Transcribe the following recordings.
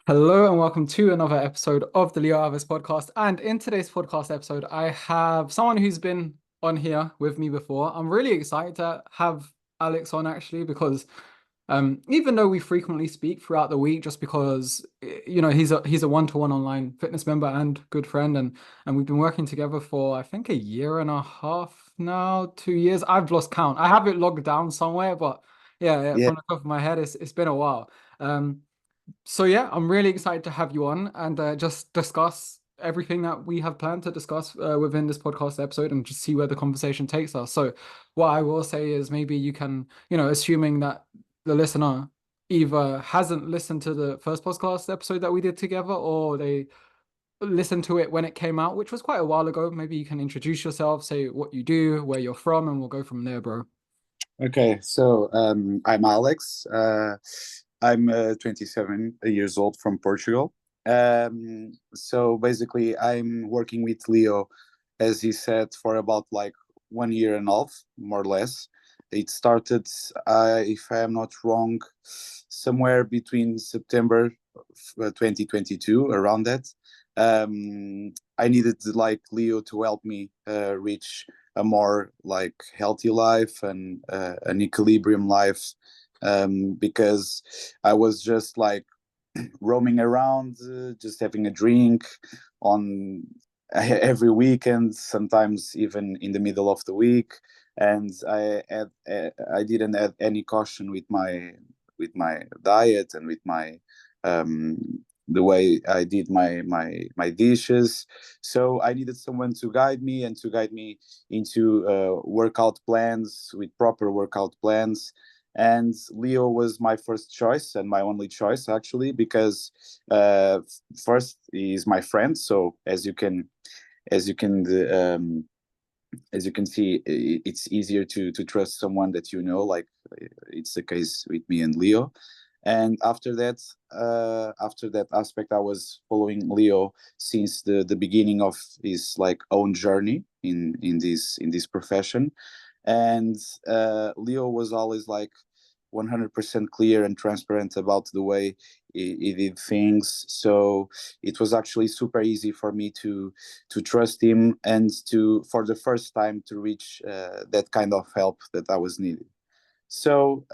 Hello and welcome to another episode of the Leo Alves podcast. And in today's podcast episode, I have someone who's been on here with me before. I'm really excited to have Alex on actually because even though we frequently speak throughout the week, just because he's a one-to-one online fitness member and good friend, and we've been working together for I think a year and a half now, 2 years. I've lost count. I have it logged down somewhere, but yeah, Yeah, from the top of my head, it's been a while. Um, so yeah, I'm really excited to have you on and just discuss everything that we have planned to discuss within this podcast episode and just see where the conversation takes us. So what I will say is maybe you can, assuming that the listener either hasn't listened to the first podcast episode that we did together or they listened to it when it came out, which was quite a while ago. Maybe you can introduce yourself, say what you do, where you're from, and we'll go from there, bro. okay. I'm Alex. I'm 27 years old from Portugal. So basically, I'm working with Leo, as he said, for about like 1 year and a half, more or less. It started, if I am not wrong, somewhere between September 2022, around that. I needed like Leo to help me reach a more like healthy life and an equilibrium life, because I was just like roaming around, just having a drink on every weekend, sometimes even in the middle of the week, and I didn't have any caution with my diet and with my um, the way I did my dishes. So I needed someone to guide me and to guide me into workout plans with proper workout plans. And Leo was my first choice and my only choice actually, because first he's my friend. So as you can um, as you can see, it's easier to trust someone that you know, like it's the case with me and Leo. And after that aspect, I was following Leo since the beginning of his like own journey in this profession. And Leo was always like 100% clear and transparent about the way he did things. So it was actually super easy for me to trust him and to, for the first time, to reach that kind of help that I was needing. So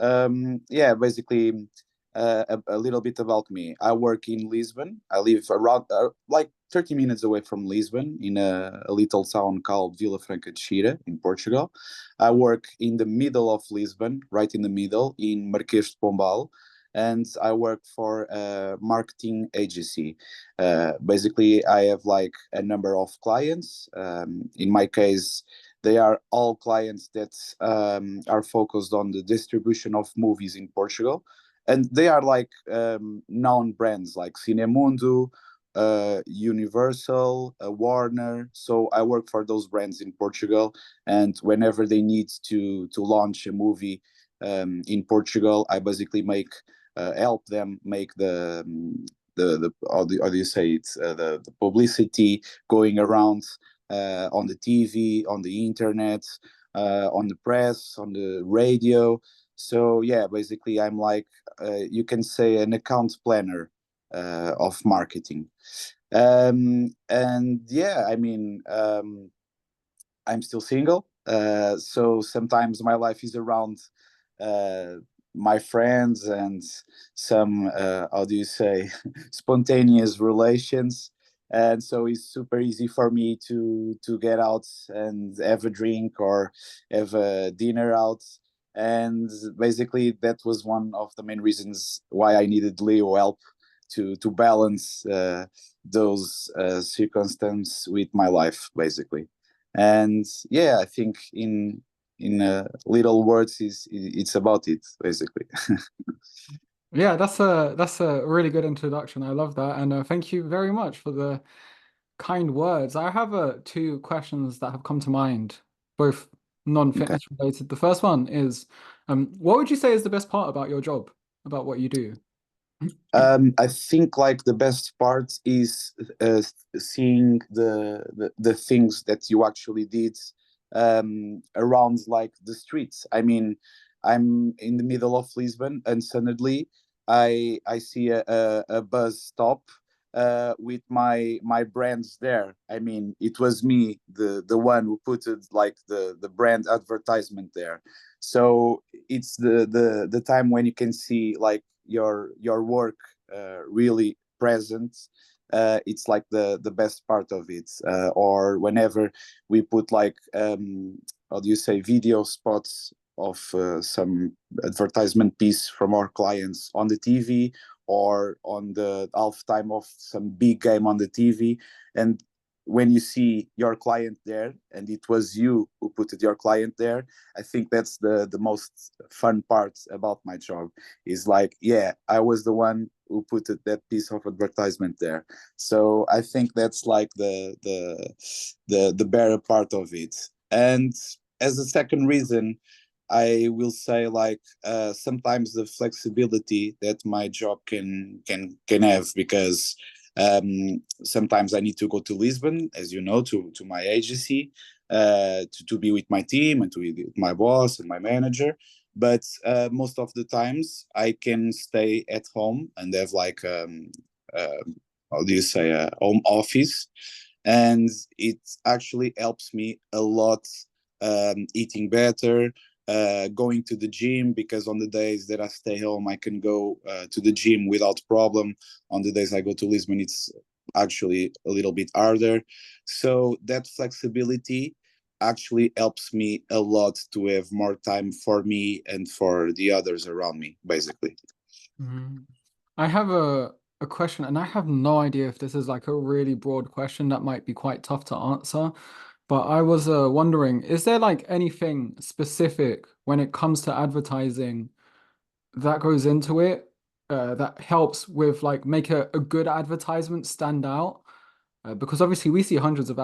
yeah, basically, a little bit about me. I work in Lisbon. I live around like 30 minutes away from Lisbon, in a little town called Vila Franca de Xira in Portugal. I work in the middle of Lisbon, right in the middle, in Marquês de Pombal. And I work for a marketing agency. Basically, I have like a number of clients. In my case, they are all clients that are focused on the distribution of movies in Portugal, and they are like known brands like Cinemundo, Universal, Warner. So I work for those brands in Portugal, and whenever they need to launch a movie in Portugal, I basically make help them make the how do you say it, the publicity going around on the TV, on the internet, on the press, on the radio. So yeah, basically, I'm like you can say an account planner of marketing. And yeah, I mean, I'm still single, so sometimes my life is around uh, my friends and some how do you say spontaneous relations. And so it's super easy for me to get out and have a drink or have a dinner out. And basically, that was one of the main reasons why I needed Leo help to balance those circumstances with my life, basically. And yeah, I think in little words, is it's about it, basically. Yeah, that's a really good introduction. I love that, and thank you very much for the kind words. I have two questions that have come to mind, both Okay. non-fitness related. The first one is, what would you say is the best part about your job, about what you do? I think like the best part is seeing the things that you actually did around like the streets. I mean, I'm in the middle of Lisbon, and suddenly I see a bus stop with my brands there. I mean, it was me, the one who put it like the brand advertisement there. So it's the time when you can see like your work really present. It's like the best part of it. Or whenever we put like how do you say, video spots of some advertisement piece from our clients on the TV, or on the half time of some big game on the TV. And when you see your client there, and it was you who put it, your client there, I think that's the most fun part about my job. Is like, yeah, I was the one who put it, that piece of advertisement there. So I think that's like the better part of it. And as a second reason, I will say like sometimes the flexibility that my job can have, because sometimes I need to go to Lisbon, as you know, to my agency, to be with my team and to be with my boss and my manager. But most of the times I can stay at home and have like uh, how do you say, a home office, and it actually helps me a lot, eating better, going to the gym, because on the days that I stay home, I can go to the gym without problem. On the days I go to Lisbon, it's actually a little bit harder. So that flexibility actually helps me a lot to have more time for me and for the others around me, basically. Mhm. I have a question, and I have no idea if this is like a really broad question that might be quite tough to answer. But I was wondering, is there like anything specific when it comes to advertising that goes into it that helps with like make a good advertisement stand out? Because obviously we see hundreds of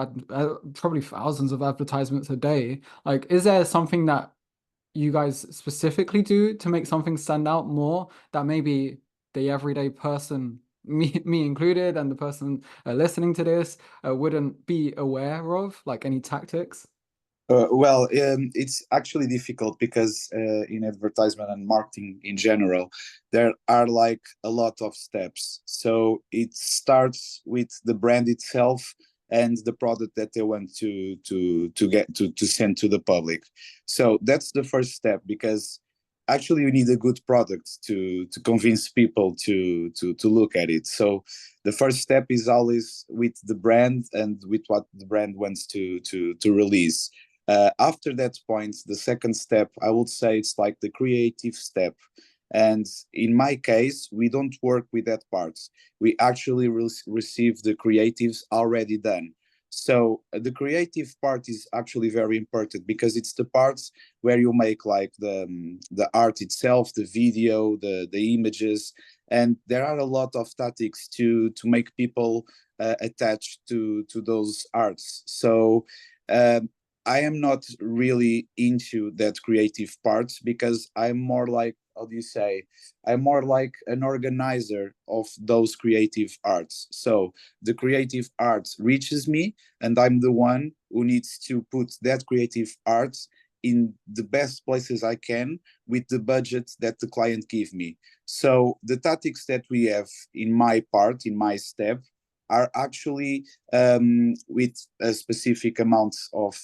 probably thousands of advertisements a day. Like, is there something that you guys specifically do to make something stand out more that maybe the everyday person, me included, and the person listening to this wouldn't be aware of, like any tactics? Well, it's actually difficult because in advertisement and marketing in general, there are like a lot of steps. So it starts with the brand itself and the product that they want to get to send to the public. So that's the first step, because actually you need a good product to convince people to look at it. So the first step is always with the brand and with what the brand wants to release. After that point, the second step, I would say it's like the creative step. And in my case, we don't work with that part. We actually receive the creatives already done. So the creative part is actually very important, because it's the parts where you make like the art itself, the video, the images, and there are a lot of tactics to make people attached to those arts. So um, I am not really into that creative part, because I'm more like, how do you say, I'm more like an organizer of those creative arts. So the creative arts reaches me, and I'm the one who needs to put that creative art in the best places I can with the budget that the client give me. So the tactics that we have in my part, in my step, are actually with a specific amount of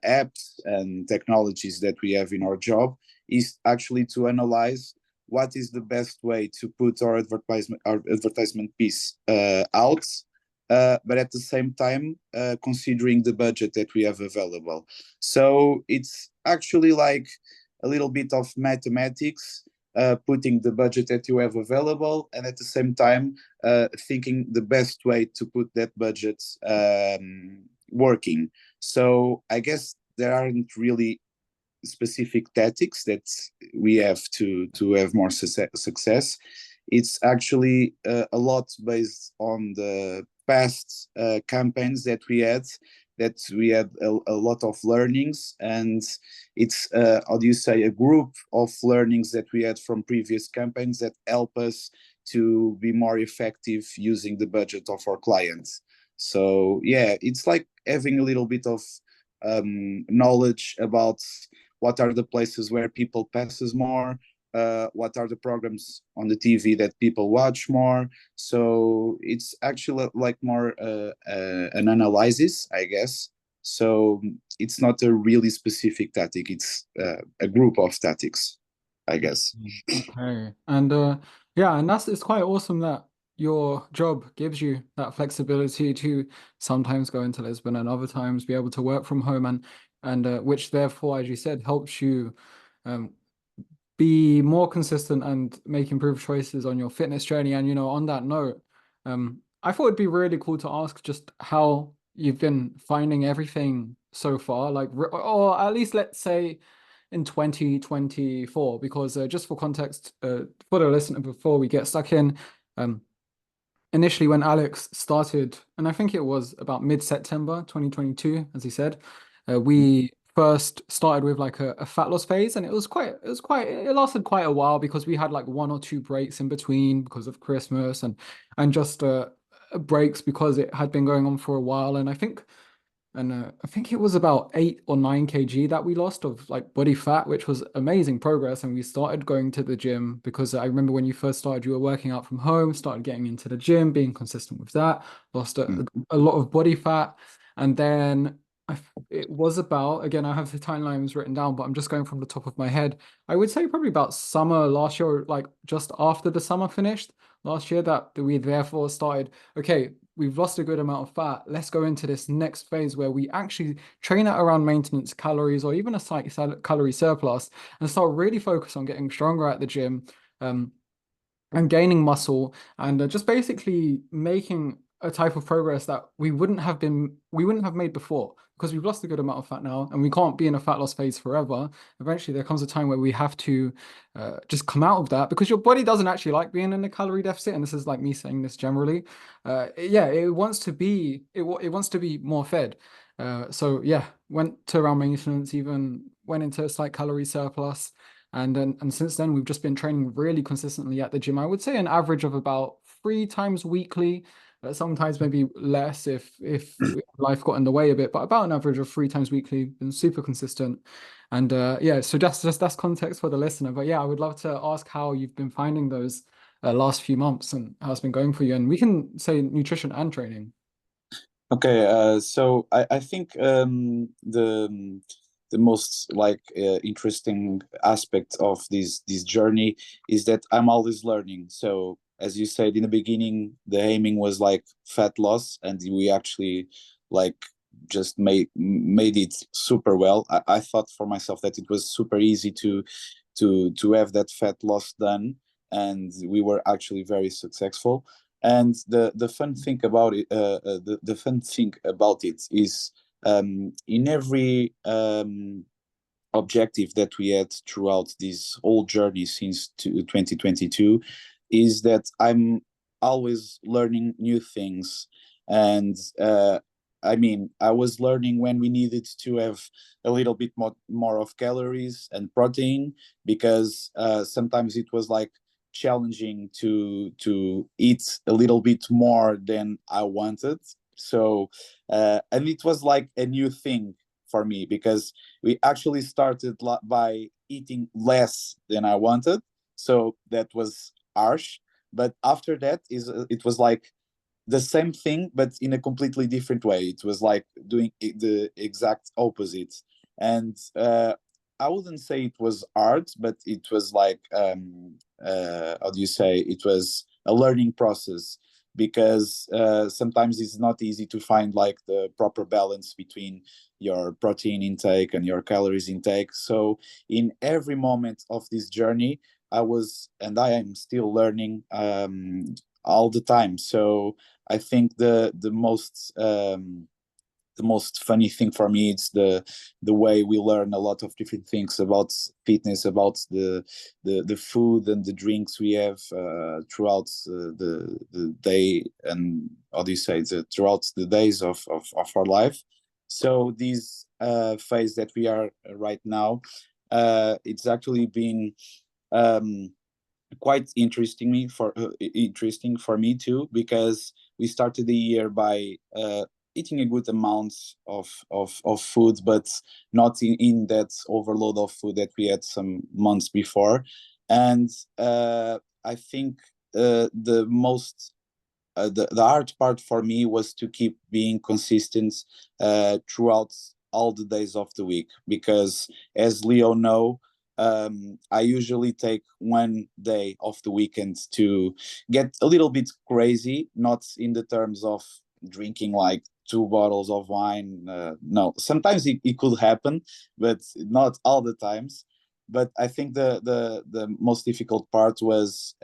apps and technologies that we have in our job, is actually to analyze what is the best way to put our advertisement piece out, but at the same time considering the budget that we have available. So it's actually like a little bit of mathematics, putting the budget that you have available, and at the same time thinking the best way to put that budget working. So I guess there aren't really specific tactics that we have to have more success. It's actually a lot based on the past campaigns that we had a lot of learnings, and it's how do you say, a group of learnings that we had from previous campaigns that help us to be more effective using the budget of our clients. So yeah, it's like having a little bit of knowledge about what are the places where people passes more, what are the programs on the TV that people watch more. So it's actually like more an analysis, I guess. So it's not a really specific tactic, it's a group of tactics, I guess. Okay. And yeah, and it's quite awesome that your job gives you that flexibility to sometimes go into Lisbon and other times be able to work from home and which therefore, as you said, helps you um be more consistent and make improved choices on your fitness journey. And on that note, I thought it'd be really cool to ask just how you've been finding everything so far, like, or at least let's say in 2024, because just for context, for the listener, before we get stuck in, um, initially when Alex started, and I think it was about mid-September 2022, as he said, we first started with like a fat loss phase, and it lasted quite a while because we had like one or two breaks in between because of Christmas and just breaks because it had been going on for a while. And I think it was about 8 or 9 kg that we lost of like body fat, which was amazing progress. And we started going to the gym because I remember when you first started, you were working out from home, started getting into the gym, being consistent with that, lost a lot of body fat. And then it was about, again, I have the timelines written down, but I'm just going from the top of my head. I would say probably about summer last year, like just after the summer finished last year, that we therefore started, okay, we've lost a good amount of fat. Let's go into this next phase where we actually train at around maintenance calories or even a slight calorie surplus and start really focus on getting stronger at the gym. Um, and gaining muscle and just basically making a type of progress that we wouldn't have made before because we've lost a good amount of fat now and we can't be in a fat loss phase forever. Eventually there comes a time where we have to just come out of that because your body doesn't actually like being in a calorie deficit, and this is like me saying this generally. Yeah, it wants to be it wants to be more fed. So yeah, went to around maintenance, even went into a slight calorie surplus. And since then, we've just been training really consistently at the gym. I would say an average of about 3 times weekly, sometimes maybe less if life got in the way a bit, but about an average of 3 times weekly. Been super consistent. And yeah, so that's context for the listener. But yeah, I would love to ask how you've been finding those last few months and how it's been going for you. And we can say nutrition and training. Okay, so I think the most like interesting aspect of this journey is that I'm always learning. So as you said in the beginning, the aiming was like fat loss, and we actually like just made it super well. I thought for myself that it was super easy to have that fat loss done, and we were actually very successful. And the fun thing about it, the fun thing about it is in every objective that we had throughout this whole journey since 2022 is that I'm always learning new things. And I mean, I was learning when we needed to have a little bit more of calories and protein because sometimes it was like challenging to eat a little bit more than I wanted. So and it was like a new thing for me because we actually started by eating less than I wanted. So that was harsh. But after that, it was like the same thing, but in a completely different way. It was like doing the exact opposite. And I wouldn't say it was art, but it was like, how do you say, it was a learning process because sometimes it's not easy to find like the proper balance between your protein intake and your calories intake. So in every moment of this journey, I was and I am still learning all the time. So I think the most funny thing for me is the way we learn a lot of different things about fitness, about the food and the drinks we have throughout the day, and how do you say throughout the days of our life. So this phase that we are right now, it's actually been um, quite interesting for me too because we started the year by eating a good amount of food, but not in that overload of food that we had some months before. And I think the most the hard part for me was to keep being consistent throughout all the days of the week, because as Leo know, I usually take one day of the weekend to get a little bit crazy, not in the terms of drinking like 2 bottles of wine. No, sometimes it could happen, but not all the times. But I think the most difficult part was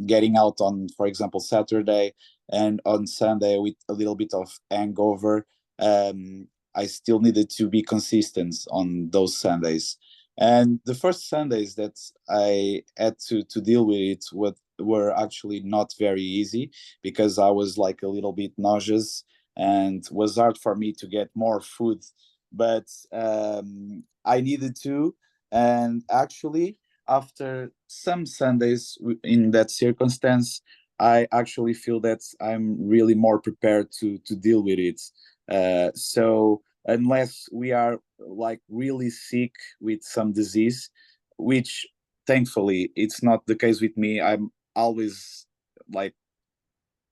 getting out on, for example, Saturday, and on Sunday with a little bit of hangover. I still needed to be consistent on those Sundays. And the first Sundays that I had to deal with it were actually not very easy, because I was like a little bit nauseous, and was hard for me to get more food. But I needed to. And actually, after some Sundays in that circumstance, I actually feel that I'm really more prepared to deal with it. So unless we are like really sick with some disease, which thankfully it's not the case with me, I'm always like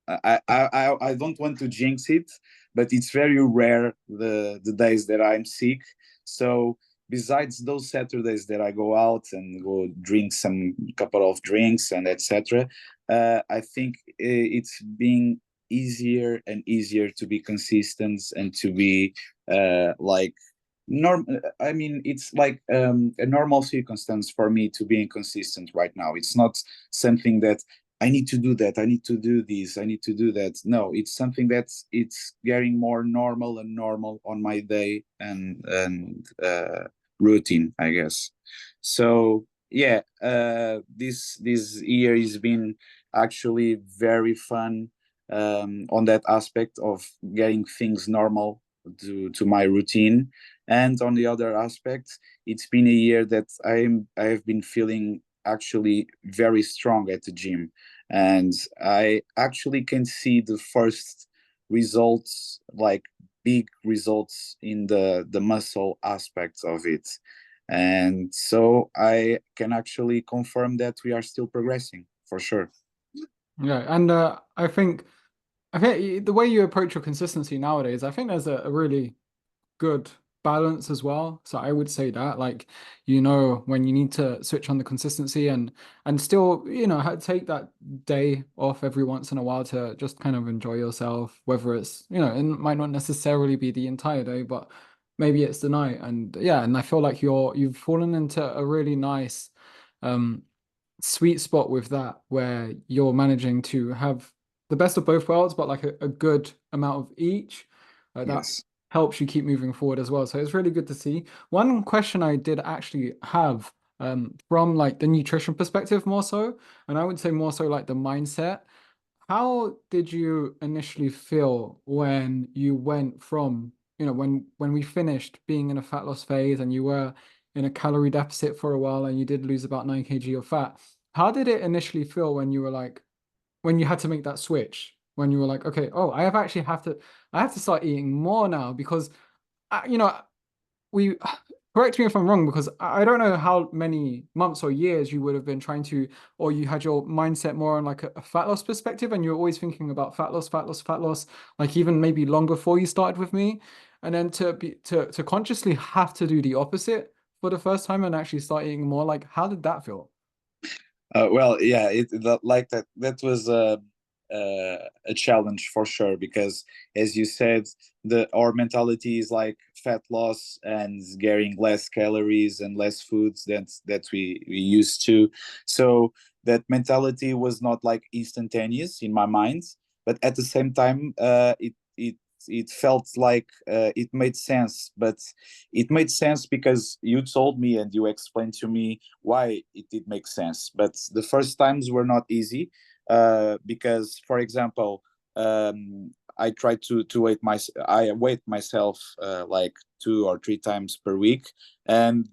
I don't want to jinx it, but it's very rare the days that I'm sick. So besides those Saturdays that I go out and go drink some couple of drinks and etc., I think it's being easier and easier to be consistent and to be like norm. I mean, it's like a normal circumstance for me to be inconsistent right now. It's not something that I need to do that. I need to do this. I need to do that. No, it's something that's it's getting more normal and normal on my day and routine, I guess. So yeah, this year has been actually very fun on that aspect of getting things normal to my routine. And on the other aspect, it's been a year that I have been feeling actually very strong at the gym, and I actually can see the first results, like big results in the muscle aspects of it. And so I can actually confirm that we are still progressing for sure. Yeah, and I think the way you approach your consistency nowadays, I think there's a really good balance as well. So I would say that, like, when you need to switch on the consistency and still, take that day off every once in a while to just kind of enjoy yourself, whether it's, it might not necessarily be the entire day, but maybe it's the night. And yeah, and I feel like you've fallen into a really nice um sweet spot with that, where you're managing to have the best of both worlds, but like a good amount of each. That Yes. helps you keep moving forward as well. So it's really good to see. One question I did actually have from like the nutrition perspective more so, and I would say more so like the mindset. How did you initially feel when you went from, when we finished being in a fat loss phase and you were in a calorie deficit for a while and you did lose about 9 kg of fat? How did it initially feel when you were like, when you had to make that switch? When you were like, okay, oh, I have to start eating more now because, I, you know, we correct me if I'm wrong, because I don't know how many months or years you would have been trying to, or you had your mindset more on like a fat loss perspective, and you were always thinking about fat loss, fat loss, fat loss, like even maybe long before you started with me, and then to consciously have to do the opposite for the first time and actually start eating more, like how did that feel? Well, yeah, like that. That was a challenge for sure, because, as you said, the our mentality is like fat loss and getting less calories and less foods that we used to. So that mentality was not like instantaneous in my mind, but at the same time, it felt like it made sense. But it made sense because you told me and you explained to me why it did make sense. But the first times were not easy, because, for example, I try to I weight myself like 2 or 3 times per week, and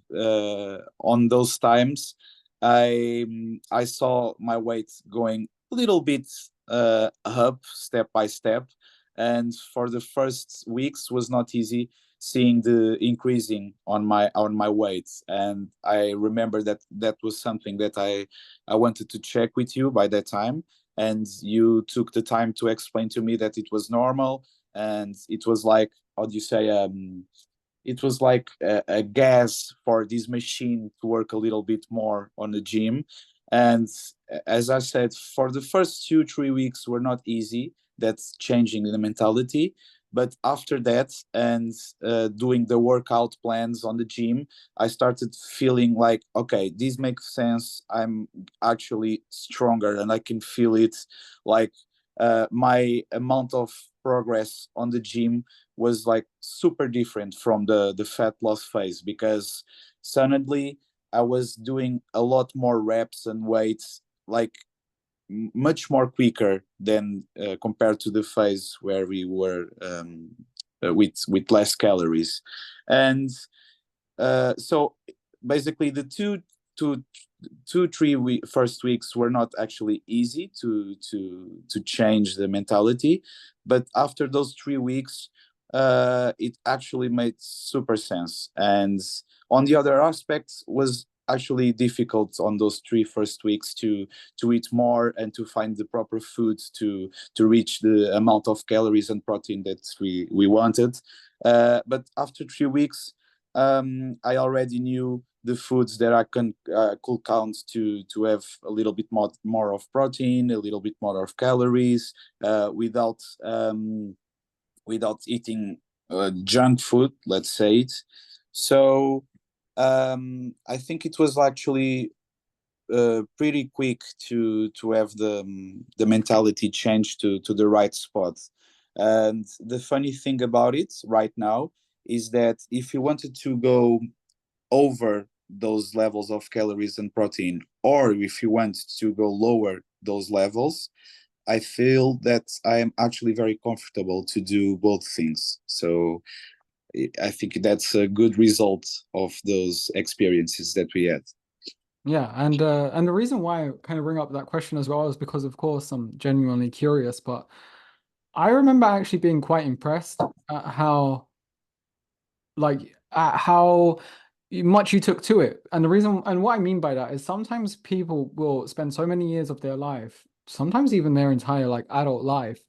on those times, I saw my weight going a little bit up step by step, and for the first weeks was not easy seeing the increasing on my weight. And I remember that that was something that I wanted to check with you by that time, and you took the time to explain to me that it was normal, and it was like, how do you say, it was like a gas for this machine to work a little bit more on the gym. And as I said, for the first 2 3 weeks were not easy. That's changing the mentality. But after that, and doing the workout plans on the gym, I started feeling like, okay, this makes sense. I'm actually stronger, and I can feel it. Like my amount of progress on the gym was like super different from the fat loss phase, because suddenly I was doing a lot more reps and weights, like much more quicker than compared to the phase where we were with less calories. And so basically the two first weeks were not actually easy to change the mentality, but after those 3 weeks, it actually made super sense. And on the other aspects was actually difficult on those three first weeks to eat more and to find the proper foods to reach the amount of calories and protein that we wanted. But after 3 weeks, I already knew the foods that I could count to have a little bit more of protein, a little bit more of calories, without eating junk food, let's say it. So I think it was actually pretty quick to have the mentality change to the right spot. And the funny thing about it right now is that if you wanted to go over those levels of calories and protein, or if you want to go lower those levels, I feel that I am actually very comfortable to do both things. So I think that's a good result of those experiences that we had. Yeah, and the reason why I kind of bring up that question as well is because of course I'm genuinely curious, but I remember actually being quite impressed at how much you took to it. And the reason and what I mean by that is sometimes people will spend so many years of their life, sometimes even their entire like adult life,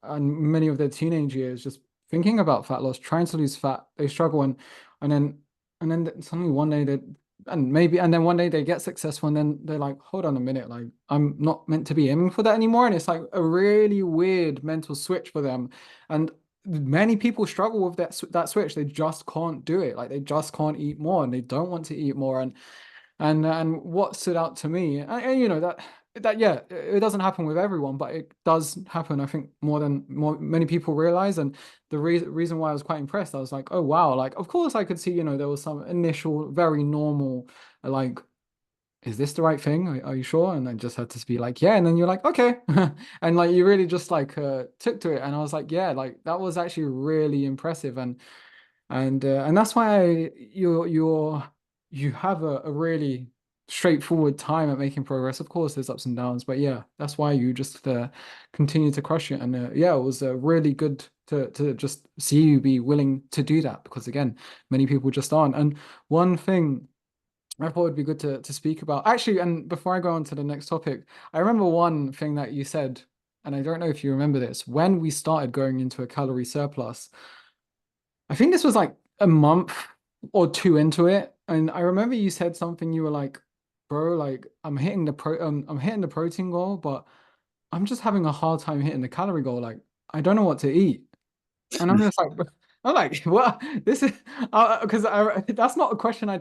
and many of their teenage years just thinking about fat loss, trying to lose fat. They struggle and then and then suddenly one day they and then one day they get successful and then they're like, hold on a minute, like I'm not meant to be aiming for that anymore. And it's like a really weird mental switch for them. And many people struggle with that switch. They just can't do it. Like they just can't eat more and they don't want to eat more. And what stood out to me, and you know that yeah, it doesn't happen with everyone, but it does happen. I think more than more many people realize. And the reason why I was quite impressed, I was like, oh wow, like of course I could see, you know, there was some initial very normal like. Is this the right thing? Are you sure? And I just had to be like, yeah. And then you're like, okay. And like you really just like took to it. And I was like, yeah, like that was actually really impressive. And that's why you have a really straightforward time at making progress. Of course, there's ups and downs, but yeah, that's why you just continue to crush it. And yeah, it was really good to just see you be willing to do that because again, many people just aren't. And one thing I thought would be good to speak about actually, and before I go on to the next topic, I remember one thing that you said, and I don't know if you remember this, when we started going into a calorie surplus. I think this was like a month or two into it, and I remember you said something. You were like, "Bro, like I'm hitting the protein goal, but I'm just having a hard time hitting the calorie goal. Like, I don't know what to eat." And I'm just like, I'm like, what? This is because that's not a question I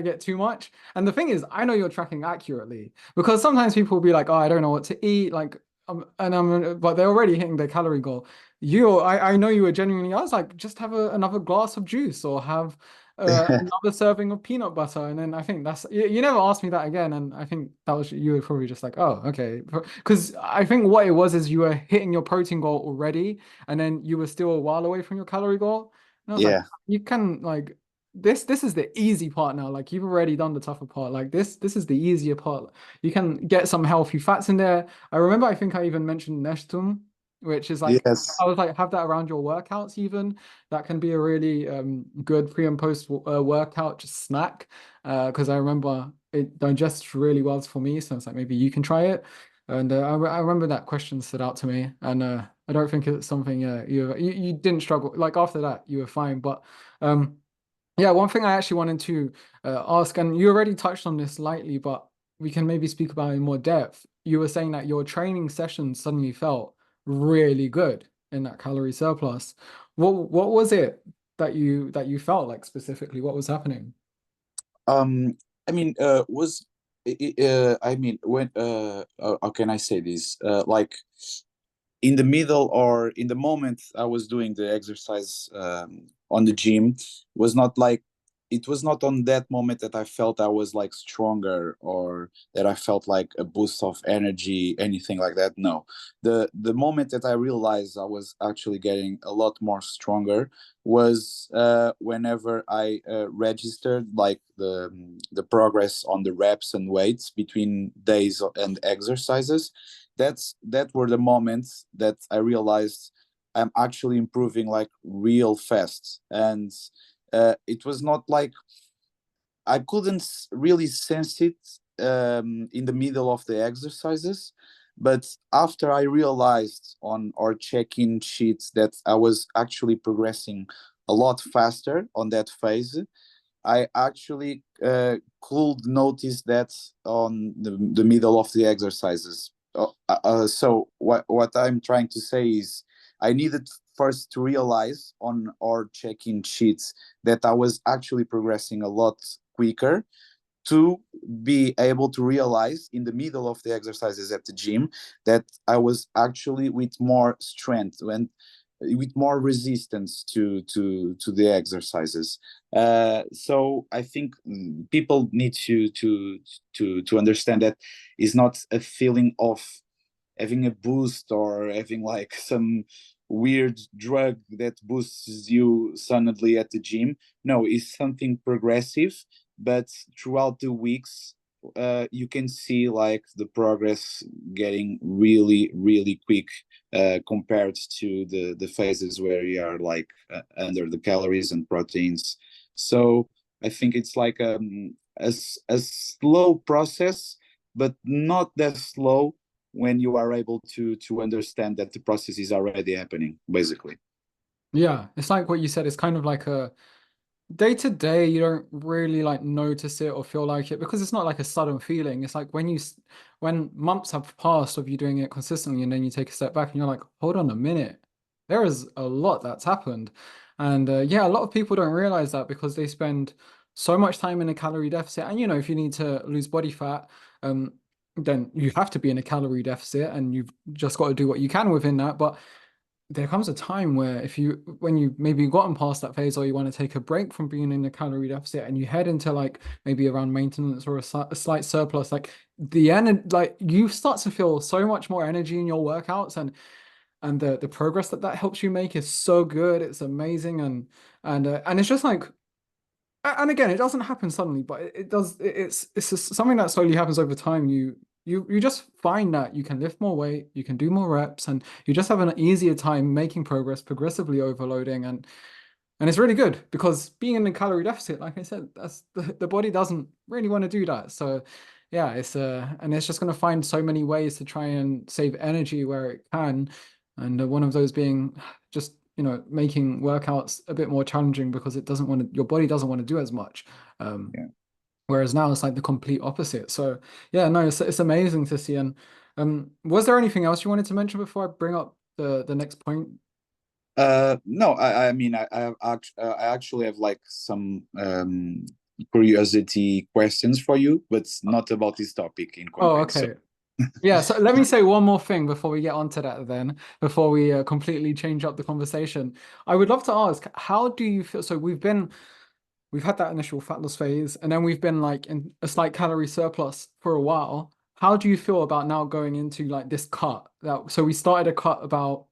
get too much. And the thing is, I know you're tracking accurately because sometimes people will be like, oh, I don't know what to eat, like, but they're already hitting their calorie goal. I know you were genuinely. I was like, just have another glass of juice or have another serving of peanut butter, and then I think that's you never asked me that again, and I think that was you were probably just like, oh, okay, because I think what it was is you were hitting your protein goal already and then you were still a while away from your calorie goal. And I was like, Yeah, you can like this is the easy part now. Like you've already done the tougher part. Like this is the easier part. You can get some healthy fats in there. I remember I think I even mentioned Nestum. which is like Yes. I was like have that around your workouts even. That can be a really good pre and post workout just snack. Because I remember it digests really well for me, so it's like maybe you can try it. And I remember that question stood out to me, and I don't think it's something you didn't struggle like after that you were fine, but um. Yeah, one thing I actually wanted to ask, and you already touched on this lightly, but we can maybe speak about it in more depth. You were saying that your training sessions suddenly felt really good in that calorie surplus. What was it that you felt like specifically? What was happening? Um, I mean, was I mean, when how can I say this? Like in the middle or in the moment I was doing the exercise on the gym, was not like it was not on that moment that I felt I was like stronger or that I felt like a boost of energy, anything like that. No, the moment that I realized I was actually getting a lot more stronger was whenever I registered like the progress on the reps and weights between days and exercises. That were the moments that I realized I'm actually improving like real fast. And it was not like I couldn't really sense it in the middle of the exercises. But after I realized on our check-in sheets that I was actually progressing a lot faster on that phase, I actually could notice that on the middle of the exercises. So what I'm trying to say is I needed first to realize on our check-in sheets that I was actually progressing a lot quicker to be able to realize in the middle of the exercises at the gym that I was actually with more strength and with more resistance to the exercises. So I think people need to understand that it's not a feeling of having a boost or having like some weird drug that boosts you suddenly at the gym. No, it's something progressive, but throughout the weeks, you can see like the progress getting really, really quick compared to the phases where you are like under the calories and proteins. So I think it's like a slow process, but not that slow when you are able to understand that the process is already happening, basically. Yeah, it's like what you said. It's kind of like a day to day, you don't really like notice it or feel like it because it's not like a sudden feeling. It's like when months have passed of you doing it consistently, and then you take a step back and you're like, hold on a minute, there is a lot that's happened. And yeah, a lot of people don't realize that because they spend so much time in a calorie deficit. And if you need to lose body fat, um, then you have to be in a calorie deficit, and you've just got to do what you can within that. But there comes a time where when you maybe gotten past that phase or you want to take a break from being in a calorie deficit and you head into like maybe around maintenance or a slight surplus, like like you start to feel so much more energy in your workouts, and the progress that helps you make is so good. It's amazing. And it's just like, and again, it doesn't happen suddenly, but it does. It's just something that slowly happens over time. You just find that you can lift more weight, you can do more reps, and you just have an easier time making progress, progressively overloading, and it's really good because being in a calorie deficit, like I said, that's the body doesn't really want to do that. So yeah, and it's just going to find so many ways to try and save energy where it can, and one of those being just making workouts a bit more challenging because your body doesn't want to do as much. Um, Yeah. whereas now it's like the complete opposite. So yeah, no, it's amazing to see. And was there anything else you wanted to mention before I bring up the next point? No, I mean, I actually have like some curiosity questions for you, but not about this topic in Oh, concrete. So, okay. Yeah, so let me say one more thing before we get onto that then, before we completely change up the conversation. I would love to ask, how do you feel? So we've had that initial fat loss phase, and then we've been like in a slight calorie surplus for a while. How do you feel about now going into like this cut? So we started a cut about,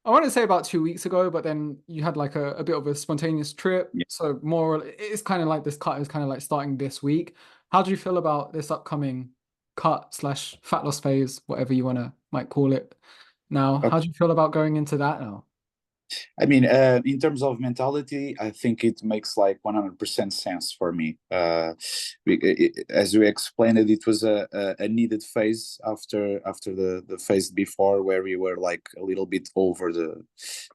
I want to say about 2 weeks ago, but then you had like a bit of a spontaneous trip. yeah. So it's kind of like this cut is kind of like starting this week. How do you feel about this upcoming cut slash fat loss phase, whatever you might call it? Now, how do you feel about going into that now? I mean, in terms of mentality, I think it makes like 100% sense for me. As we explained it was a needed phase after the phase before, where we were like a little bit over the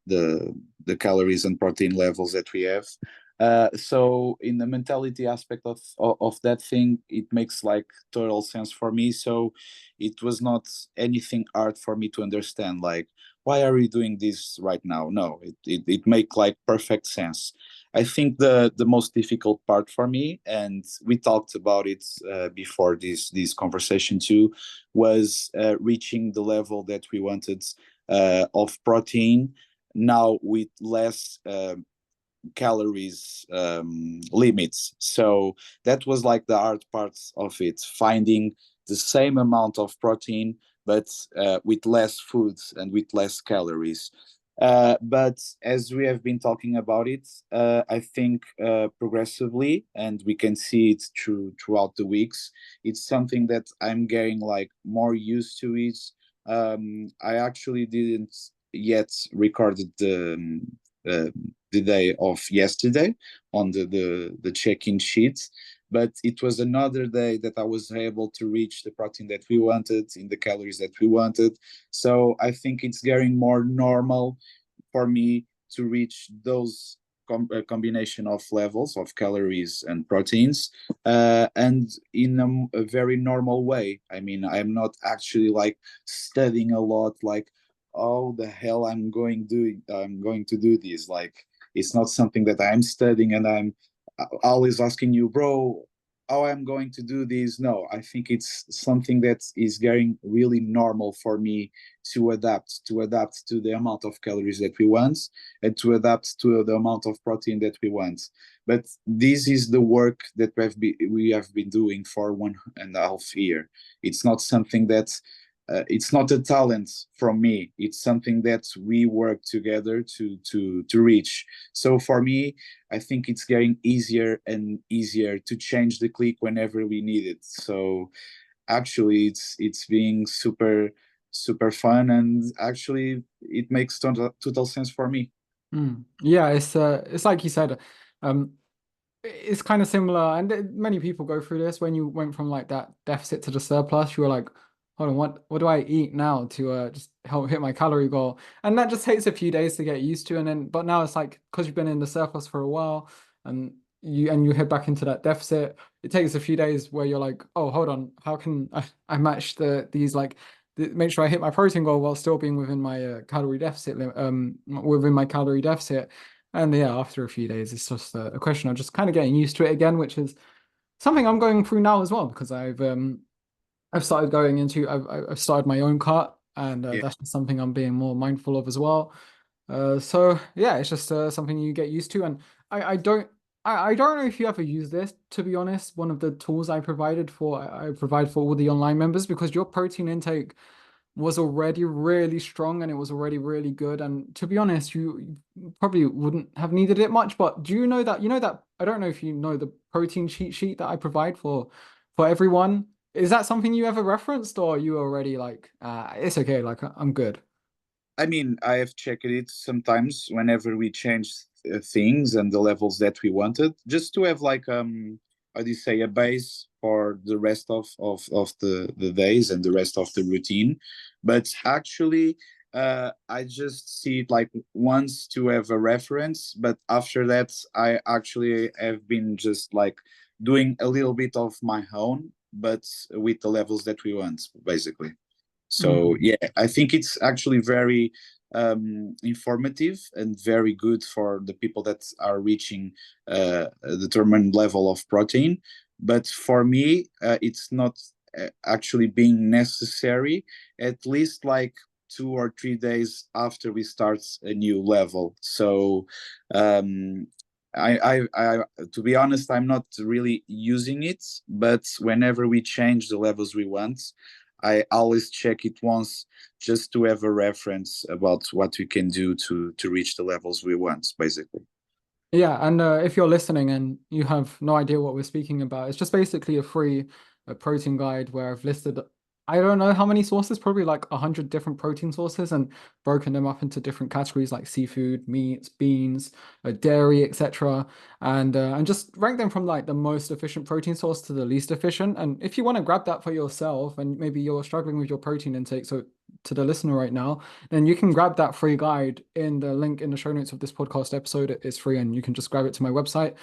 the calories and protein levels that we have. So in the mentality aspect of that thing, it makes like total sense for me. So it was not anything hard for me to understand. Like, why are we doing this right now? No, it make like perfect sense. I think the most difficult part for me, and we talked about it before this conversation too, was reaching the level that we wanted of protein now with less calories limits. So that was like the hard parts of it, finding the same amount of protein but with less foods and with less calories. But as we have been talking about it, I think progressively, and we can see it throughout the weeks, it's something that I'm getting like more used to it. I actually didn't yet recorded uh, the day of yesterday on the check-in sheet, but it was another day that I was able to reach the protein that we wanted in the calories that we wanted. So I think it's getting more normal for me to reach those combination of levels of calories and proteins, and in a very normal way. I mean, I'm not actually like studying a lot, like, oh the hell, I'm going to do this. Like, it's not something that I'm studying and I'm always asking you, bro, how I'm going to do this. No, I think it's something that is getting really normal for me to adapt to the amount of calories that we want and to adapt to the amount of protein that we want. But this is the work that we have been doing for 1.5 years. It's not something that it's not a talent from me. It's something that we work together to reach. So for me, I think it's getting easier and easier to change the click whenever we need it. So actually, it's being super fun, and actually, it makes total sense for me. Yeah, it's like you said, um, it's kind of similar, and many people go through this when you went from like that deficit to the surplus. You were like, hold on, what do I eat now to just help hit my calorie goal? And that just takes a few days to get used to, and then but now it's like because you've been in the surplus for a while, and you head back into that deficit. It takes a few days where you're like, oh, hold on, how can I match these like make sure I hit my protein goal while still being within my calorie deficit within my calorie deficit. And yeah, after a few days, it's just a question of just kind of getting used to it again, which is something I'm going through now as well because I've started going into I've started my own cart, and Yeah. that's just something I'm being more mindful of as well. So yeah, it's just something you get used to, and I don't I don't know if you ever use this, to be honest. One of the tools I provide for all the online members, because your protein intake was already really strong and it was already really good. And to be honest, you probably wouldn't have needed it much. But do you know that I don't know if you know the protein cheat sheet that I provide for everyone. Is that something you ever referenced, or are you already like, it's okay, like I'm good? I mean, I have checked it sometimes whenever we change things and the levels that we wanted, just to have like how do you say, a base for the rest of the days and the rest of the routine. But actually, I just see it like once to have a reference, but after that, I actually have been just like doing a little bit of my own, but with the levels that we want, basically. So Mm. yeah, I think it's actually very informative and very good for the people that are reaching a determined level of protein. But for me, it's not actually being necessary. At least like 2 or 3 days after we start a new level. So um, to be honest, I'm not really using it. But whenever we change the levels we want, I always check it once just to have a reference about what we can do to reach the levels we want, basically. Yeah, and if you're listening and you have no idea what we're speaking about, it's just basically a free protein guide where I've listed I don't know how many sources, probably like 100 different protein sources, and broken them up into different categories like seafood, meats, beans, dairy, etc. And just rank them from like the most efficient protein source to the least efficient. And if you want to grab that for yourself, and maybe you're struggling with your protein intake, so to the listener right now, then you can grab that free guide in the link in the show notes of this podcast episode. It's free, and you can just grab it to my website.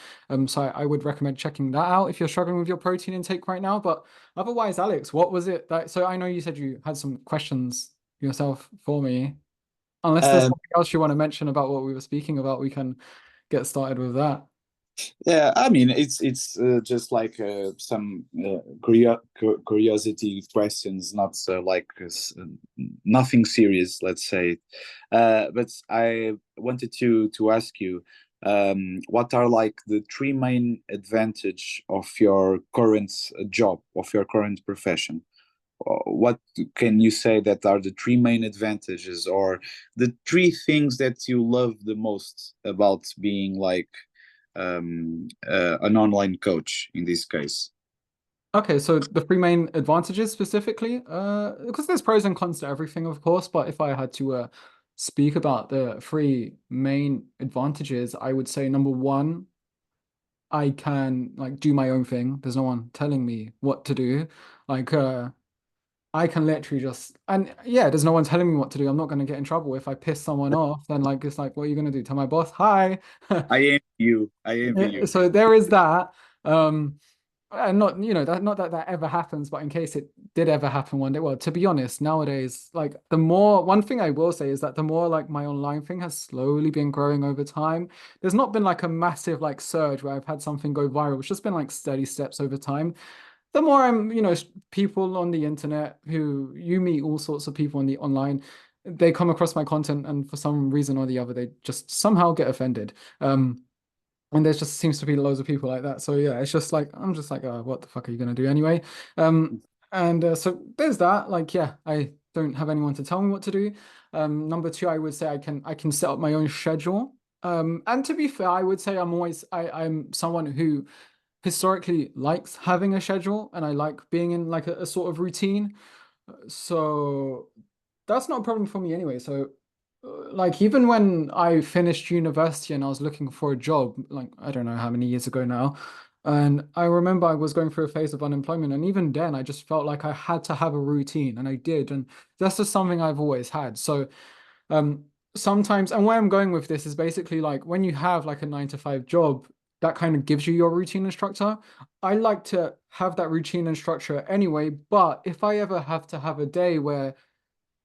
So I would recommend checking that out if you're struggling with your protein intake right now. But otherwise, Alex, what was it that? So I know you said you had some questions yourself for me. Unless there's Um, something else you want to mention about what we were speaking about, we can get started with that. yeah, I mean, it's just like some curiosity questions, not like nothing serious, let's say. But I wanted to ask you, what are like the three main advantage of your current job, of your current profession? What can you say that are the three main advantages, or the three things that you love the most about being like an online coach in this case? Okay, so the three main advantages specifically, because there's pros and cons to everything, of course, but if I had to speak about the three main advantages, I would say number one, I can like do my own thing. There's no one telling me what to do. Like I can literally just and yeah, there's no one telling me what to do. I'm not gonna get in trouble if I piss someone off. Then like it's like, what are you gonna do? Tell my boss, hi. I envy you. I envy Yeah, you. so there is that. Um, and not, that not that that ever happens, but in case it did ever happen one day, well, to be honest, nowadays, like the more one thing I will say is that the more like my online thing has slowly been growing over time. There's not been like a massive like surge where I've had something go viral. It's just been like steady steps over time. The more I'm, people on the internet who you meet all sorts of people on the online, they come across my content and for some reason or the other, they just somehow get offended. And there just seems to be loads of people like that. So yeah, it's just like I'm just like, oh, what the fuck are you gonna do anyway? And so there's that. Like, yeah, I don't have anyone to tell me what to do. Number two, I would say I can set up my own schedule. And to be fair, I would say I'm someone who historically likes having a schedule, and I like being in like a sort of routine. So that's not a problem for me anyway. So, like, even when I finished university and I was looking for a job, like, I don't know how many years ago now, and I remember I was going through a phase of unemployment, and even then, I just felt like I had to have a routine, and I did, and that's just something I've always had. So, um, sometimes, and where I'm going with this is basically like when you have like a 9 to 5 job, that kind of gives you your routine and structure. I like to have that routine and structure anyway, but if I ever have to have a day where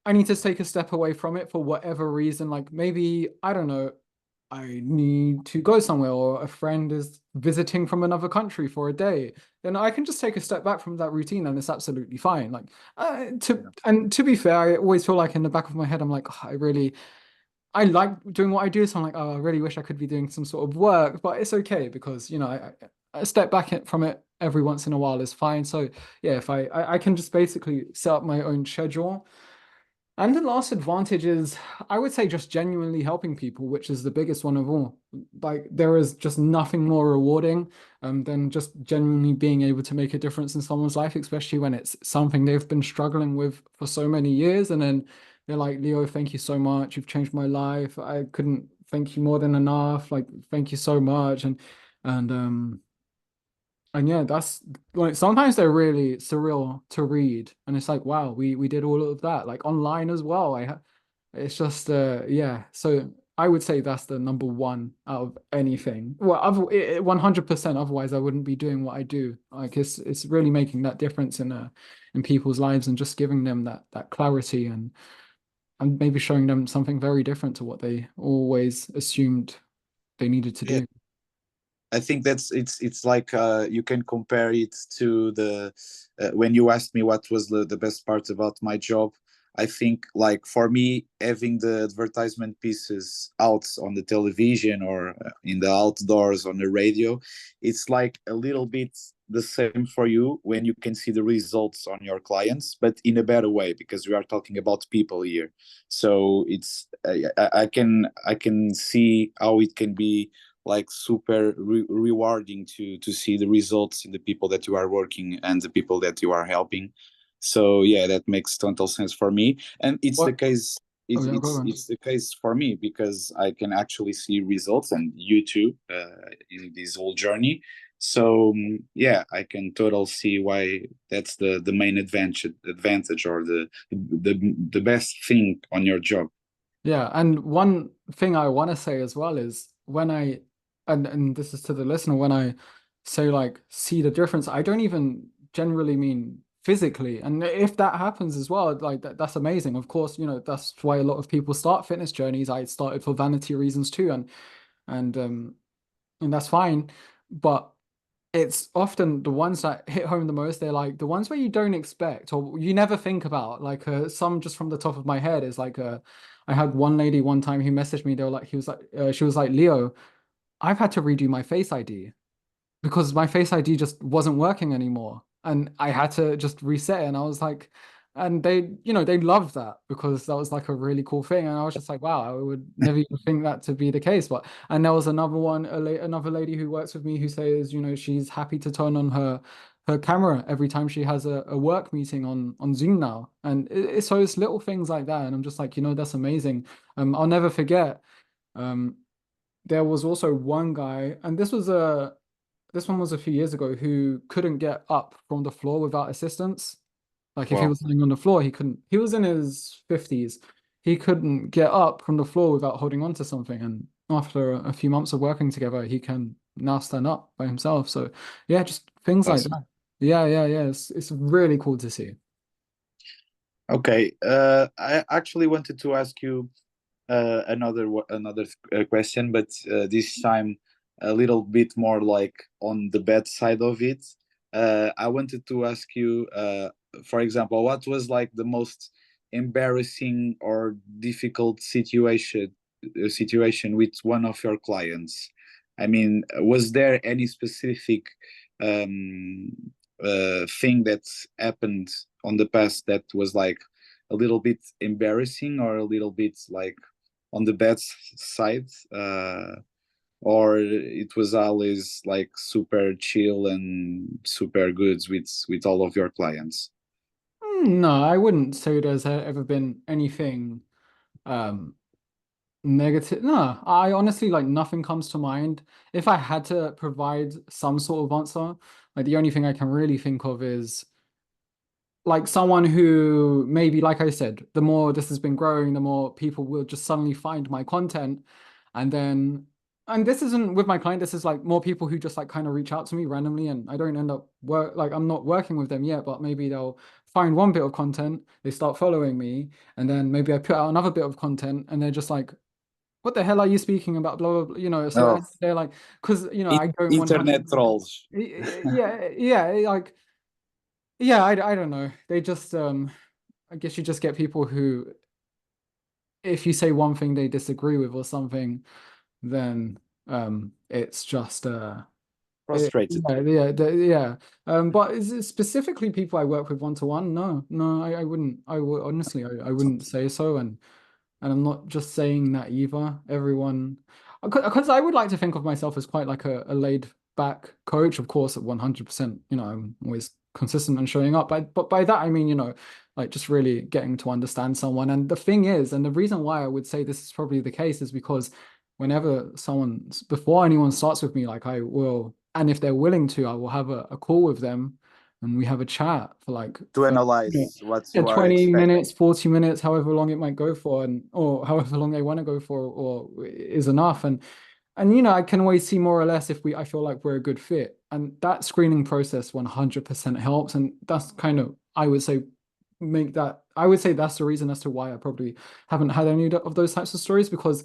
I need to take a step away from it for whatever reason. Like maybe, I don't know, I need to go somewhere or a friend is visiting from another country for a day. Then I can just take a step back from that routine and it's absolutely fine. Like Yeah. to be fair, I always feel like in the back of my head, I'm like, "Oh, I like doing what I do. So I'm like, oh, I really wish I could be doing some sort of work, but it's okay because, I step back from it every once in a while is fine. So yeah, if I can just basically set up my own schedule. And the last advantage is, I would say, just genuinely helping people, which is the biggest one of all. Like, there is just nothing more rewarding than just genuinely being able to make a difference in someone's life, especially when it's something they've been struggling with for so many years. And then they're like, Leo, thank you so much. You've changed my life. I couldn't thank you more than enough. Like, thank you so much. And and yeah, that's like sometimes they're really surreal to read, and it's like, wow, we did all of that like online as well. It's just yeah. So I would say that's the number one out of anything. Well, 100%. Otherwise, I wouldn't be doing what I do. Like it's really making that difference in people's lives and just giving them that clarity and maybe showing them something very different to what they always assumed they needed to Yeah, do. I think it's like you can compare it to the when you asked me what was the best part about my job. I think like for me having the advertisement pieces out on the television or in the outdoors on the radio, it's like a little bit the same for you when you can see the results on your clients, but in a better way because we are talking about people here. So it's I can see how it can be like super rewarding to see the results in the people that you are working and the people that you are helping. So yeah, that makes total sense for me, and it's the What? case. Oh It's yeah, go it's on. it's the case for me because I can actually see results, and you too, in this whole journey. So yeah, I can totally see why that's the main advantage or the best thing on your job. Yeah, and one thing I want to say as well is when and this is to the listener, when I say like see the difference, I don't even generally mean physically. And if that happens as well, like that's amazing. Of course, that's why a lot of people start fitness journeys. I started for vanity reasons too, and um and that's fine. But it's often the ones that hit home the most. They're like the ones where you don't expect or you never think about. Like some just from the top of my head is like I had one lady one time who messaged me. They were like, she was like, Leo, I've had to redo my Face ID because my Face ID just wasn't working anymore. And I had to just reset it. And I was like, and they loved that because that was like a really cool thing. And I was just like, wow, I would never even think that to be the case. But and there was another one, another lady who works with me who says, she's happy to turn on her camera every time she has a work meeting on Zoom now. And so it's little things like that. And I'm just like, that's amazing. I'll never forget. Um, there was also one guy, and this one was a few years ago who couldn't get up from the floor without assistance. Like if he Well, was lying on the floor, he couldn't. He was in his 50s. He couldn't get up from the floor without holding on to something. And after a few months of working together, he can now stand up by himself. So yeah, just things like awesome. that. Yeah, yeah, yeah. It's really cool to see. Okay, I actually wanted to ask you another question, but this time a little bit more like on the bad side of it. I wanted to ask you, for example, what was like the most embarrassing or difficult situation with one of your clients? I mean, was there any specific um, thing that happened on the past that was like a little bit embarrassing or a little bit like on the bad side, or it was always like super chill and super good with all of your clients? No, I wouldn't say there's ever been anything um negative. No, I honestly like nothing comes to mind. If I had to provide some sort of answer, like the only thing I can really think of is like someone who maybe, like I said, the more this has been growing, the more people will just suddenly find my content. And then, and this isn't with my client, this is like more people who just like kind of reach out to me randomly and I don't end up I'm not working with them yet, but maybe they'll find one bit of content, they start following me, and then maybe I put out another bit of content and they're just like, what the hell are you speaking about? Blah, blah, blah. So Oh, and they're like, because, I don't 100. internet trolls. Yeah, yeah, like, yeah, I don't know. They just, I guess you just get people who, if you say one thing they disagree with or something, then it's just Frustrated. yeah, yeah, yeah. But is it specifically people I work with one to one? No, no, I wouldn't. I would honestly, I wouldn't say so. And I'm not just saying that either. Everyone, because I would like to think of myself as quite like a laid back coach. Of course, at 100%, I'm always consistent and showing up. But by that, I mean, like just really getting to understand someone. And the thing is, and the reason why I would say this is probably the case is because before anyone starts with me, like I will, and if they're willing to, I will have a call with them and we have a chat for like To 30 analyze what yeah, you are 20 expecting. minutes, 40 minutes, however long it might go for, and or however long they want to go for, or is enough. And I can always see more or less if I feel like we're a good fit. And that screening process 100% helps. And that's kind of, I would say that's the reason as to why I probably haven't had any of those types of stories, because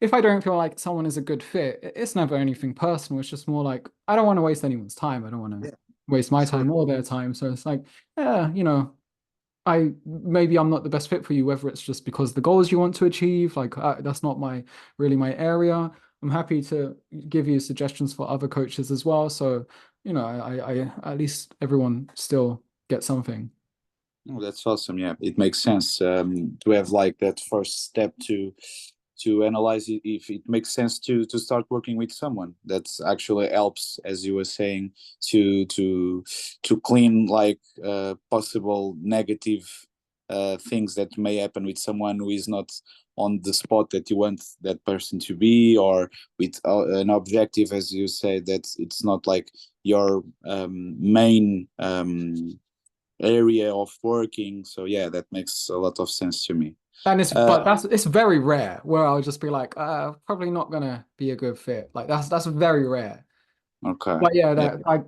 if I don't feel like someone is a good fit, it's never anything personal. It's just more like, I don't want to waste anyone's time. I don't want to Yeah, waste my sure. time or their time. So it's like, yeah, I maybe I'm not the best fit for you, whether it's just because the goals you want to achieve, like that's not my area. I'm happy to give you suggestions for other coaches as well. So, I at least everyone still gets something. Oh, that's awesome. Yeah, it makes sense to have like that first step to analyze if it makes sense to start working with someone. That's actually helps, as you were saying, to to clean like possible negative things that may happen with someone who is not on the spot that you want that person to be, or with an objective, as you say, that it's not like your main area of working. So yeah, that makes a lot of sense to me. And uh, it's very rare where I'll just be like, probably not gonna be a good fit. Like that's very rare. okay. But yeah, Yeah, that I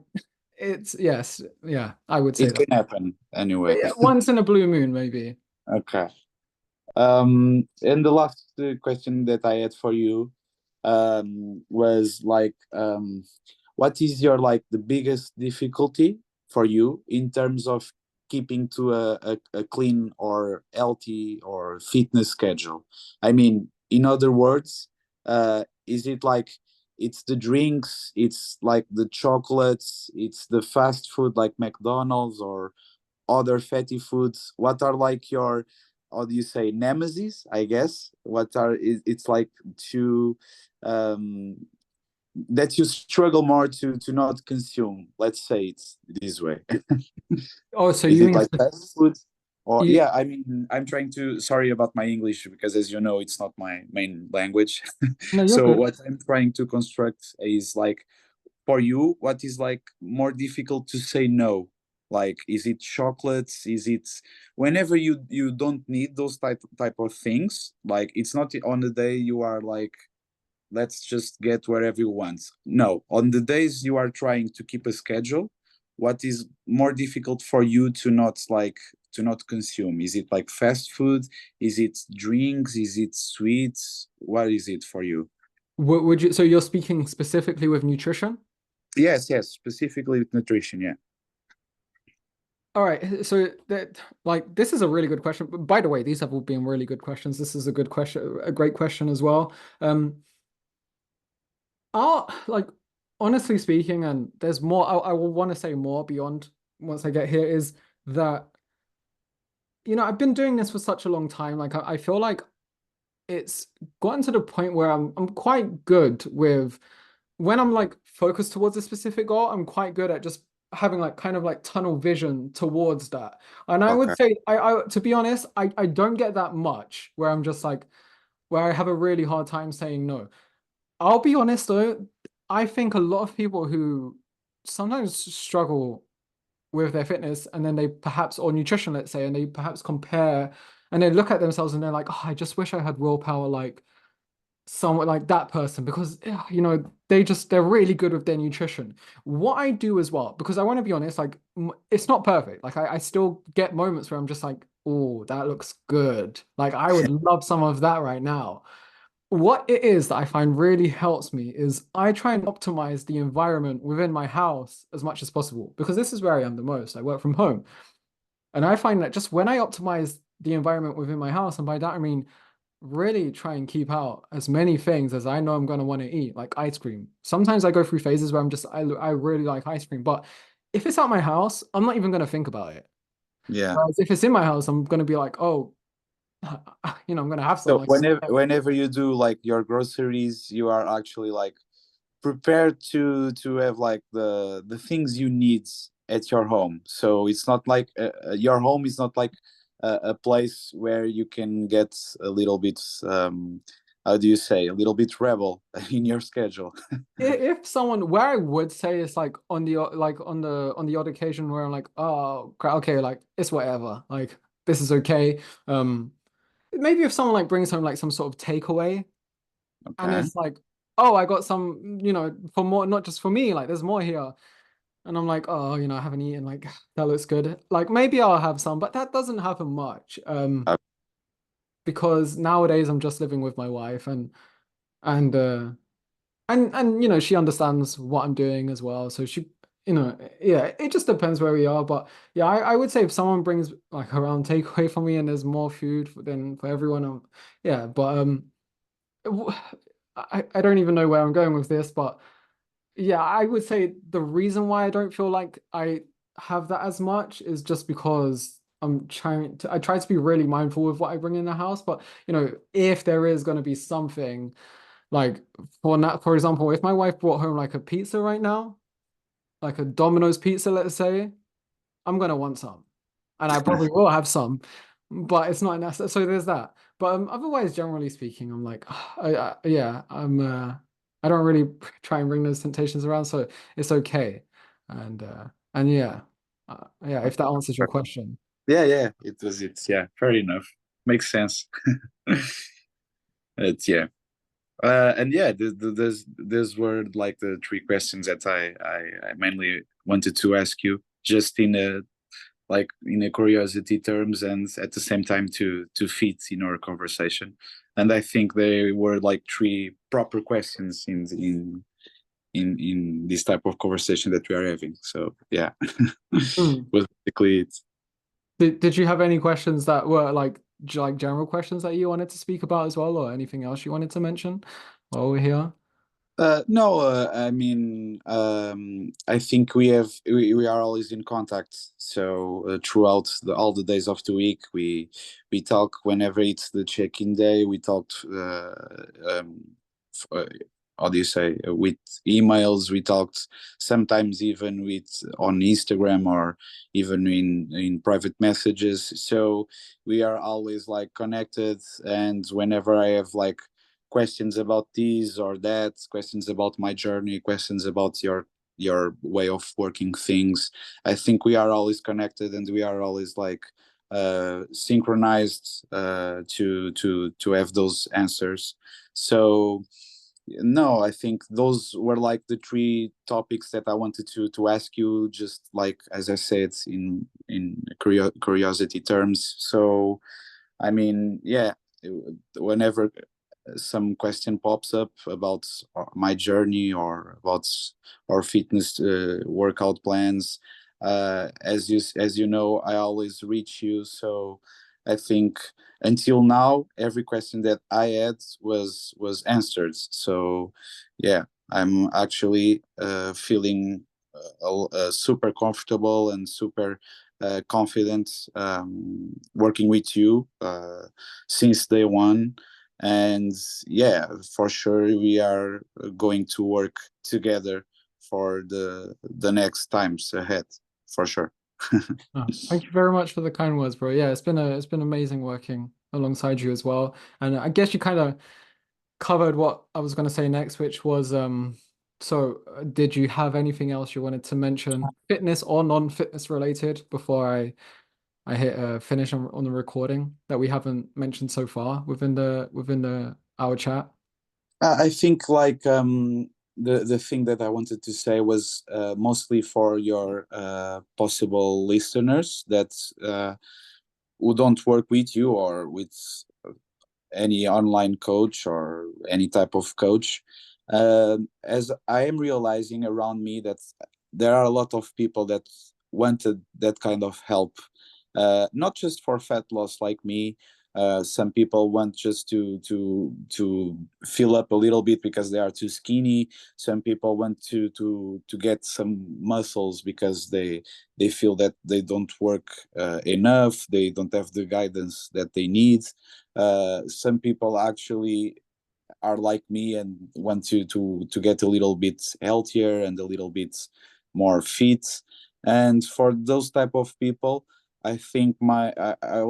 it's yes, yeah, I would say it that. can happen anyway. Yeah, once in a blue moon, maybe. Okay. And the last question that I had for you was like, what is your like the biggest difficulty for you in terms of keeping to a clean or healthy or fitness schedule? I mean, in other words, is it like it's the drinks, it's like the chocolates, it's the fast food like McDonald's or other fatty foods? What are like your, how do you say, nemesis, I guess? What are it's like to um that you struggle more to not consume, let's say it's this way. Oh, so Is you it mean like fast food? Or you, yeah, I mean, I'm trying to, sorry about my English, because as you know, it's not my main language. no, you're So good. what I'm trying to construct is like, for you, what is like more difficult to say no? Like, is it chocolates? Is it whenever you don't need those type of things? Like, it's not on the day you are like, let's just get wherever you want. No, on the days you are trying to keep a schedule, what is more difficult for you to not like to not consume? Is it like fast food? Is it drinks? Is it sweets? What is it for you? Would you, so you're speaking specifically with nutrition? Yes, yes, specifically with nutrition. Yeah. All right, so that like this is a really good question. By the way, these have all been really good questions. This is a good question, a great question as well. I'll like honestly speaking, and there's more. I will want to say more beyond once I get here is that I've been doing this for such a long time. Like I feel like it's gotten to the point where I'm quite good with when I'm like focused towards a specific goal, I'm quite good at just having like kind of like tunnel vision towards that. And I would Okay. say I to be honest, I don't get that much where I'm just like where I have a really hard time saying no. I'll be honest though, I think a lot of people who sometimes struggle with their fitness and then they perhaps or nutrition, let's say, and they perhaps compare and they look at themselves and they're like, oh, I just wish I had willpower like someone like that person because they're really good with their nutrition. What I do as well, because I want to be honest, like it's not perfect. Like I still get moments where I'm just like, oh, that looks good. Like I would love some of that right now. What it is that I find really helps me is I try and optimize the environment within my house as much as possible because this is where I am the most. I work from home. And I find that just when I optimize the environment within my house, and by that I mean really try and keep out as many things as I know I'm going to want to eat, like ice cream. Sometimes I go through phases where I really like ice cream, but if it's at my house, I'm not even going to think about it. Yeah. Whereas if it's in my house, I'm going to be like, oh, I'm going to have some. So Like, whenever you do like your groceries, you are actually like prepared to have like the things you need at your home. So it's not like your home is not like a place where you can get a little bit how do you say, a little bit rebel in your schedule. if someone where I would say it's like on the on the odd occasion where I'm like, oh, okay, like it's whatever, like this is okay. Maybe if someone like brings home like some sort of takeaway and Okay. it's like, oh, I got some, for more, not just for me, like there's more here. And I'm like, oh, I haven't eaten, like that looks good. Like maybe I'll have some, but that doesn't happen much. Uh, Because nowadays I'm just living with my wife and and she understands what I'm doing as well. So she, yeah, it just depends where we are. But yeah, I would say if someone brings like around takeaway for me and there's more food than for everyone, yeah, but w- I don't even know where I'm going with this, but yeah, I would say the reason why I don't feel like I have that as much is just because I try to be really mindful with what I bring in the house, but if there is going to be something like for example, if my wife brought home like a pizza right now, like a Domino's pizza, let's say, I'm gonna want some, and I probably will have some, but it's not necessary. So there's that. But otherwise, generally speaking, I'm like, yeah, I don't really try and bring those temptations around, so it's okay. And yeah, yeah. If that answers your question. Yeah, yeah, it was it. Yeah, fair enough. Makes sense. It's yeah. And yeah, those were like the three questions that I mainly wanted to ask you, just in a like in a curiosity terms, and at the same time to fit in our conversation. And I think they were like three proper questions in this type of conversation that we are having. So yeah, Hmm. was basically it. Did you have any questions that were like general questions that you wanted to speak about as well, or anything else you wanted to mention while we're here? No, I mean, I think we are always in contact. So throughout all the days of the week, we talk whenever it's the check-in day. We talked, f- uh, how do you say, with emails. We talked sometimes even with on Instagram or even in private messages. So we are always like connected. And whenever I have like questions about this or that, questions about my journey, questions about your way of working things. I think we are always connected and we are always like synchronized to have those answers. So no, I think those were like the three topics that I wanted to ask you, just like as I said in curiosity terms. So I mean, yeah, whenever some question pops up about my journey or about our fitness workout plans, as you know, I always reach you. So I think until now, every question that I had was answered. So yeah, I'm actually feeling super comfortable and super confident working with you since day one. And yeah, for sure we are going to work together for the next times ahead, for sure. Oh, thank you very much for the kind words, bro. Yeah, it's been amazing working alongside you as well. And I guess you kind of covered what I was going to say next, which was did you have anything else you wanted to mention, fitness or non-fitness related, before I hit finish on the recording that we haven't mentioned so far within the our chat? I think like the thing that I wanted to say was mostly for your possible listeners that who don't work with you or with any online coach or any type of coach. As I am realizing around me that there are a lot of people that wanted that kind of help, not just for fat loss like me. Some people want just to fill up a little bit because they are too skinny. Some people want to get some muscles because they feel that they don't work enough. They don't have the guidance that they need. Some people actually are like me and want to get a little bit healthier and a little bit more fit. And for those type of people, I think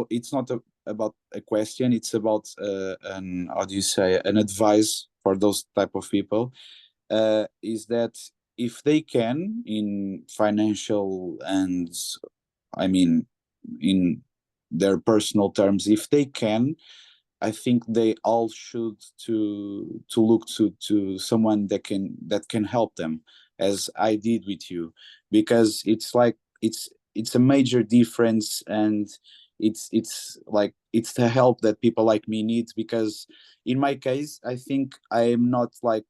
it's not about a question. It's about an how do you say an advice for those type of people. Is that if they can in financial and I mean in their personal terms, if they can, I think they all should to look to someone that can help them, as I did with you, because it's like it's a major difference, and it's like it's the help that people like me need. Because in my case, I think I'm not like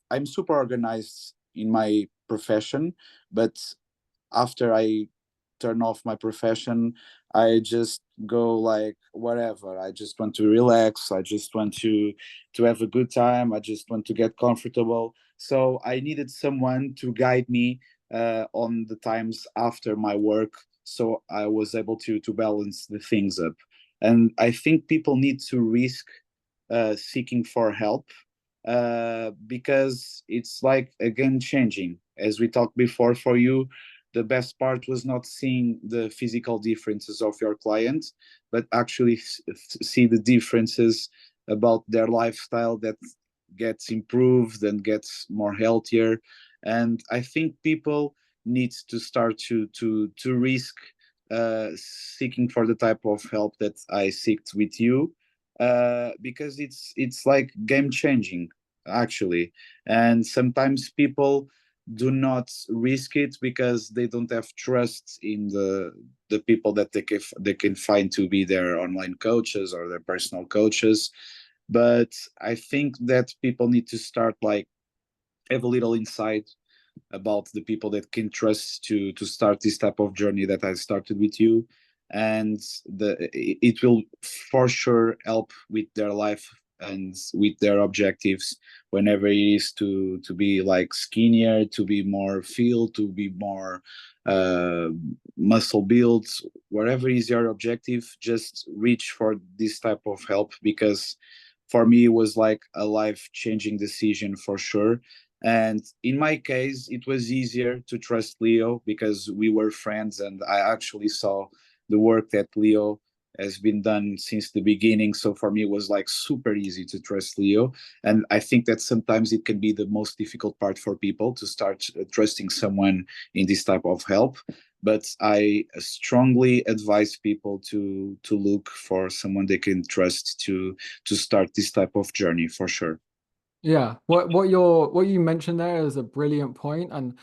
I'm super organized in my profession, but after I turn off my profession, I just go like whatever. I just want to relax. I just want to have a good time. I just want to get comfortable. So I needed someone to guide me on the times after my work. so I was able to balance the things up. And I think people need to risk seeking for help, because it's like a game changing. As we talked before, for you, the best part was not seeing the physical differences of your client, but actually see the differences about their lifestyle that gets improved and gets more healthier. And I think people need to start to risk seeking for the type of help that I seeked with you, because it's like game changing actually. And sometimes people do not risk it because they don't have trust in the people that they can find to be their online coaches or their personal coaches. But I think that people need to start like have a little insight about the people that can trust to start this type of journey that I started with you. And it will for sure help with their life and with their objectives, whenever it is to be like skinnier, to be more filled, to be more uh, muscle built. Whatever is your objective, just reach for this type of help, because for me it was like a life changing decision for sure. And in my case, it was easier to trust Leo because we were friends, and I actually saw the work that Leo has been done since the beginning. So for me, it was like super easy to trust Leo. And I think that sometimes it can be the most difficult part for people to start trusting someone in this type of help. But I strongly advise people to look for someone they can trust to start this type of journey for sure. Yeah, what you mentioned there is a brilliant point, and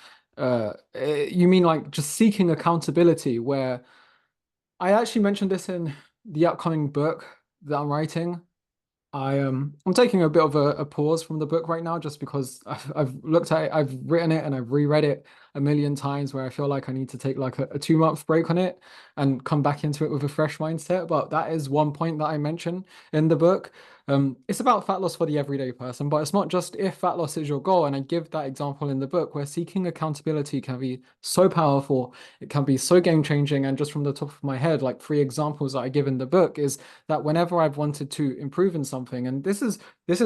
you mean like just seeking accountability, where I actually mentioned this in the upcoming book that I'm writing. I'm taking a bit of a pause from the book right now just because I've looked at it, I've written it and I've reread it a million times where I feel like I need to take like a 2 month break on it and come back into it with a fresh mindset. But that is one point that I mention in the book. It's about fat loss for the everyday person, but it's not just if fat loss is your goal. And I give that example in the book where seeking accountability can be so powerful, it can be so game changing. And just from the top of my head, like 3 examples that I give in the book is that whenever I've wanted to improve in something, and this is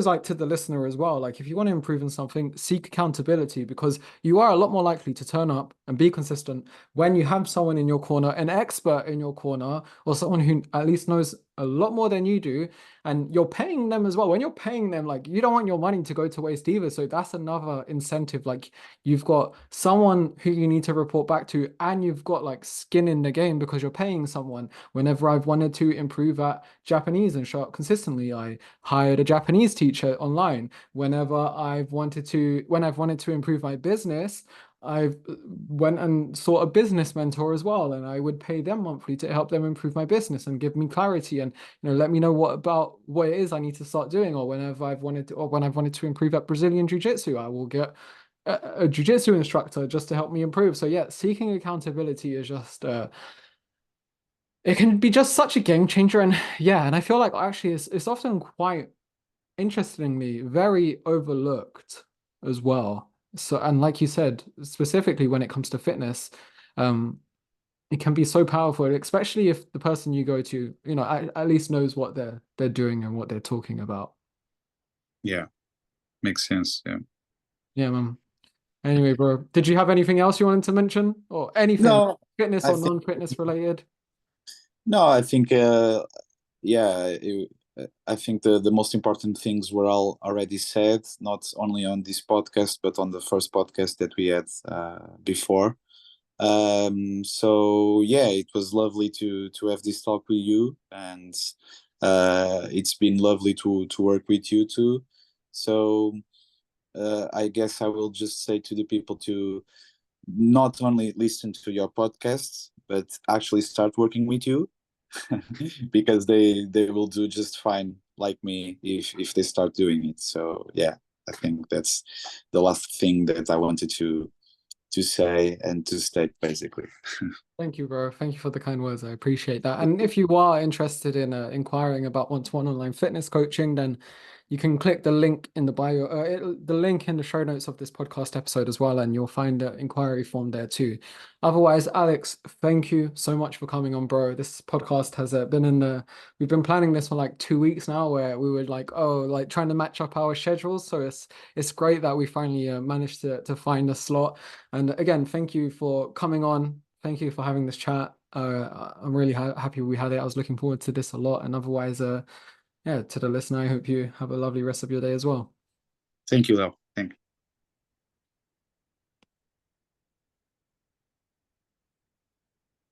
like to the listener as well, like if you want to improve in something, seek accountability because you are a lot more likely to turn up and be consistent when you have someone in your corner, an expert in your corner, or someone who at least knows a lot more than you do, and you're paying them as well. When you're paying them, like you don't want your money to go to waste either. So that's another incentive. Like you've got someone who you need to report back to, and you've got like skin in the game because you're paying someone. Whenever I've wanted to improve at Japanese and show up consistently, I hired a Japanese teacher online. When I've wanted to improve my business, I've went and sought a business mentor as well, and I would pay them monthly to help them improve my business and give me clarity and let me know what it is I need to start doing. Or when I've wanted to improve at Brazilian Jiu-Jitsu, I will get a jiu-jitsu instructor just to help me improve. So yeah, seeking accountability is just it can be just such a game changer. And yeah, and I feel like actually it's often quite interestingly very overlooked as well. So, and like you said, specifically when it comes to fitness, um, it can be so powerful, especially if the person you go to, at least knows what they're doing and what they're talking about. Yeah, makes sense. Yeah. Yeah, man. Anyway, bro, did you have anything else you wanted to mention or anything, No, fitness I or think non-fitness related? no, I think yeah, I think the most important things were all already said, not only on this podcast but on the first podcast that we had before. So yeah, it was lovely to have this talk with you, and it's been lovely to work with you too. So I guess I will just say to the people to not only listen to your podcasts but actually start working with you, because they will do just fine like me if they start doing it. So yeah, I think that's the last thing that I wanted to say and to state basically. Thank you, bro. Thank you for the kind words. I appreciate that. And if you are interested in inquiring about one-to-one online fitness coaching, then you can click the link in the bio, the link in the show notes of this podcast episode as well, and you'll find the inquiry form there too. Otherwise, Alex, thank you so much for coming on, bro. This podcast has been we've been planning this for like 2 weeks now, where we were like, oh, like trying to match up our schedules. So it's great that we finally managed to find a slot. And again, thank you for coming on. Thank you for having this chat. I'm really happy we had it. I was looking forward to this a lot. And otherwise, yeah, to the listener, I hope you have a lovely rest of your day as well. Thank you, Leo.